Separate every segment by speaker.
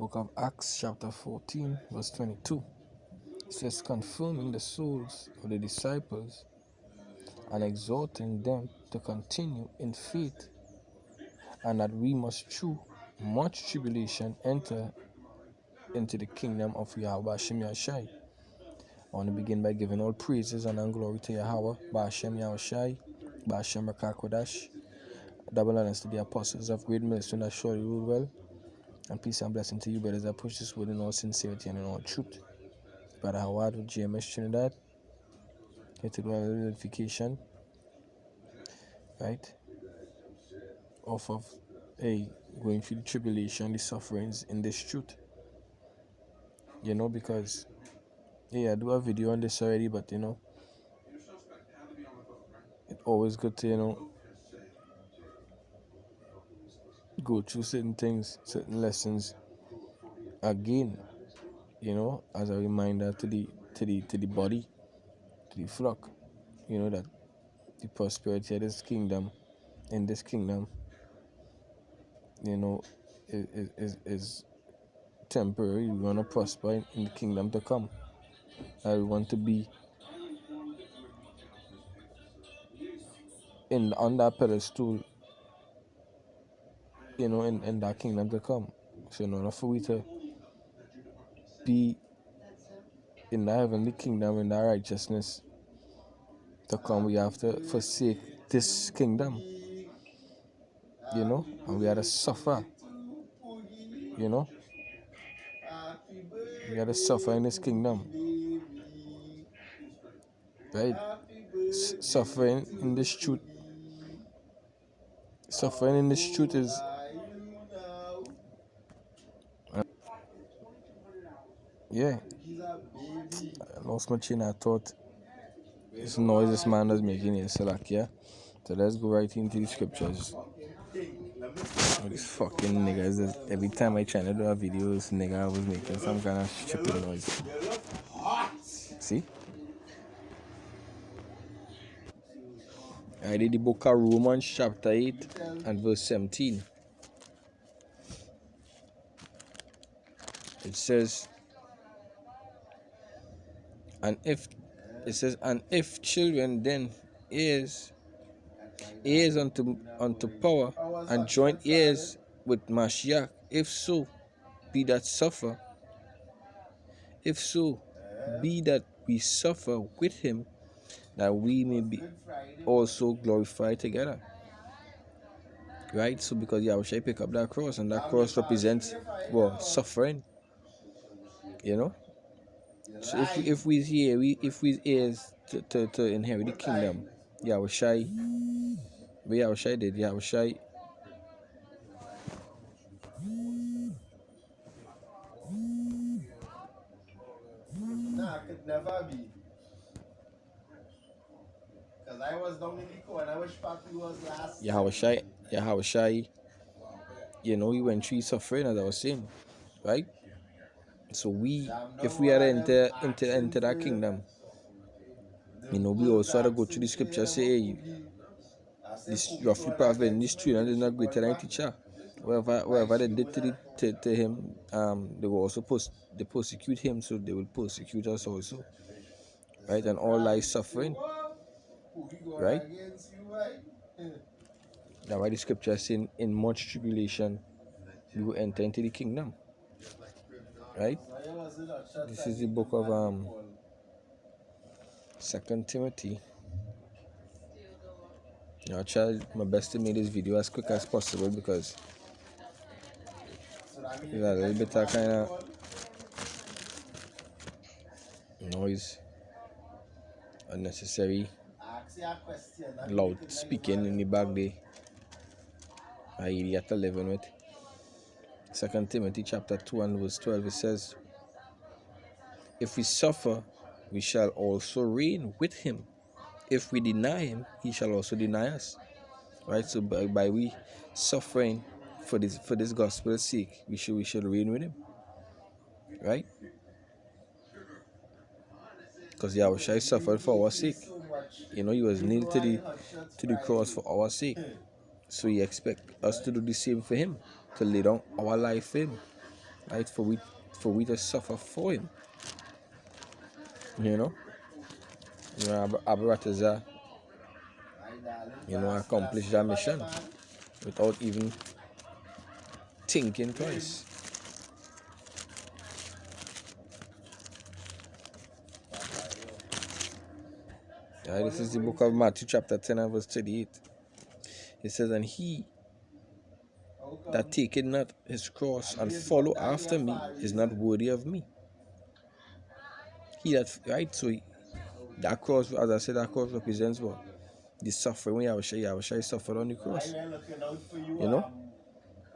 Speaker 1: book of Acts chapter 14 verse 22. It says, confirming the souls of the disciples and exhorting them to continue in faith, and that we must through much tribulation enter into the kingdom of Yahweh Hashem Yahshai. I want to begin by giving all praises and glory to Yahweh, Ba'ashem Yahushai, Ba'ashem Rakakodash. Double honors to the apostles of great ministry that surely rule well. And peace and blessing to you, brothers, that push this word in all sincerity and in all truth. Brother Howard with GMS Trinidad, here to do a little edification, right? Off of going through the tribulation, the sufferings in this truth. You know, because I do a video on this already, but it's always good to, go through certain things, certain lessons again, as a reminder to the body, to the flock, that the prosperity of this kingdom, in this kingdom, is temporary. We want to prosper in the kingdom to come. We want to be on that pedestal, in that kingdom to come. So in order for we to be in the heavenly kingdom, in that righteousness to come, we have to forsake this kingdom, and we have to suffer, we have to suffer in this kingdom, right? Suffering in this truth is I lost my chain of thought. This noise this man is making is so let's go right into the scriptures. These fucking niggas, every time I try to do a video, this nigga was making some kind of stupid noise. See? I did the book of Romans chapter 8 and verse 17. It says, and if children, then heirs unto power, and joint heirs with Mashiach, if so be that we suffer with him, that we may be also glorified together. Right? So because Yahushua pick up that cross, and that cross represents suffering. So if we heirs to inherit the kingdom, Yahushua did. Yahushua
Speaker 2: could never be. Because I was Dominico and I wish Papi was last.
Speaker 1: Yahushua, he went through suffering, as I was saying, right? So if we are to enter that kingdom, we also have to go through the scripture, say, this roughly prophet in this tree, and is not greater than teacher. Whatever they did to him, they will also they persecute him, so they will persecute us also, right? And all lies suffering, right? That's why the scripture is saying, in much tribulation we will enter into the kingdom, right? This is the book of 2 Timothy. I'll try my best to make this video as quick as possible, because there's a little bit of kind of noise, unnecessary loud speaking in the back there. I have to live with. 2 Timothy chapter 2 and verse 12, it says, if we suffer, we shall also reign with him. If we deny him, he shall also deny us. Right? So by we suffering for this gospel's sake, we should reign with him. Right? Because Yahushua suffered for our sake. He was nailed to the cross for our sake. So he expects us to do the same for him, to lay down our life for him. right? For we to suffer for him. You know? Abrataza, accomplish that mission without even thinking twice. Right, this is the book of Matthew chapter 10 and verse 38. It says, and he that taketh not his cross and follow after me is not worthy of me. He that, right? So that cross, as I said, that cross represents what? The suffering when Yahushua suffered on the cross. You know?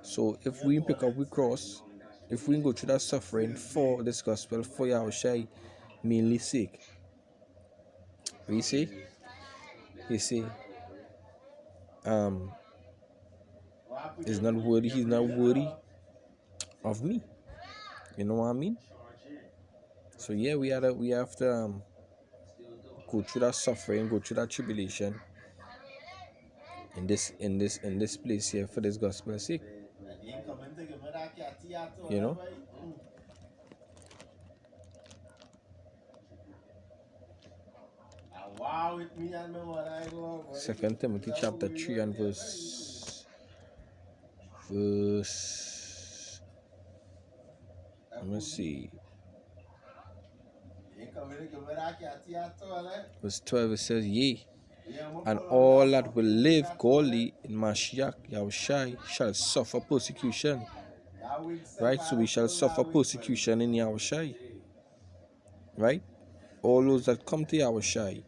Speaker 1: So if we pick up the cross, if we go through that suffering for this gospel, for Yahushua mainly sake, we see, he's not worthy of me. You know what I mean? So yeah, we have to go through that suffering, go through that tribulation in this place here for this gospel's sake. You know? Second Timothy chapter 3 and verse let me see. Verse 12, it says, yea, and all that will live godly in Mashiach Yahushai shall suffer persecution. Right? So we shall suffer persecution in Yahushai. Right? All those that come to Yahushai,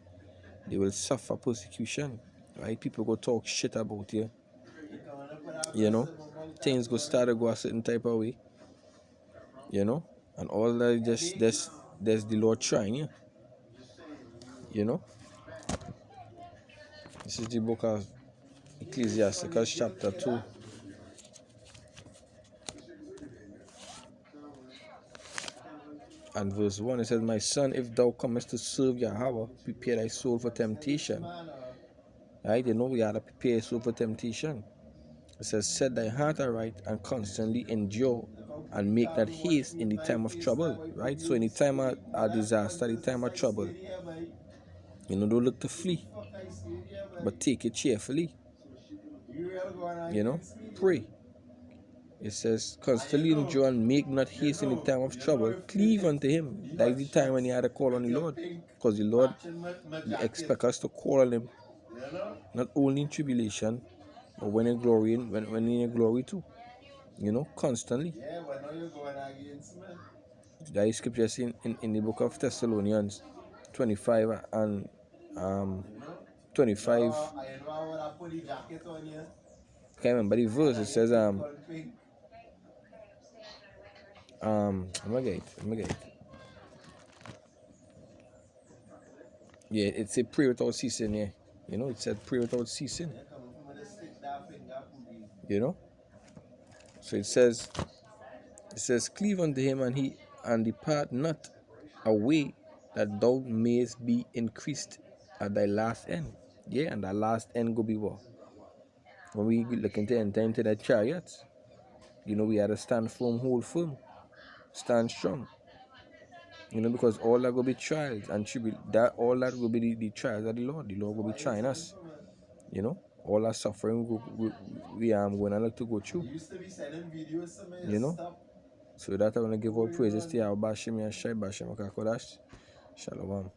Speaker 1: they will suffer persecution. Right? People go talk shit about you. You know? Things go start to go a certain type of way. You know? And all that there's the Lord trying you. You know? This is the book of Ecclesiasticus chapter 2. And verse 1, it says, my son, if thou comest to serve Yahweh, prepare thy soul for temptation. Right? You know we have to prepare your soul for temptation. It says, set thy heart aright and constantly endure and make not haste in the time of trouble. Right? So in the time of disaster, the time of trouble, don't look to flee, but take it cheerfully. Pray. It says, constantly endure and make not haste in the time of trouble. Cleave unto him. That is the time when you had to call on the Lord. Because the Lord expects us to call on him, not only in tribulation, but when in glory, when in glory too. Constantly. That is scripture in the book of Thessalonians 25 and 25. I can't remember the verse. It says I'm gonna get it. Yeah, it said pray without ceasing, yeah. It said pray without ceasing. So it says cleave unto him and depart not away, that thou mayest be increased at thy last end. Yeah, and that last end go be what? When we look into enter into that chariots, we had to stand firm, hold firm, stand strong. Because all that will be trials and all that will be the trials of the Lord. The Lord will be trying us. All that suffering we are going to look to go through. So that I want to give all praises to Yahweh Bashim Yashai Bashim Akakodash. Shalom.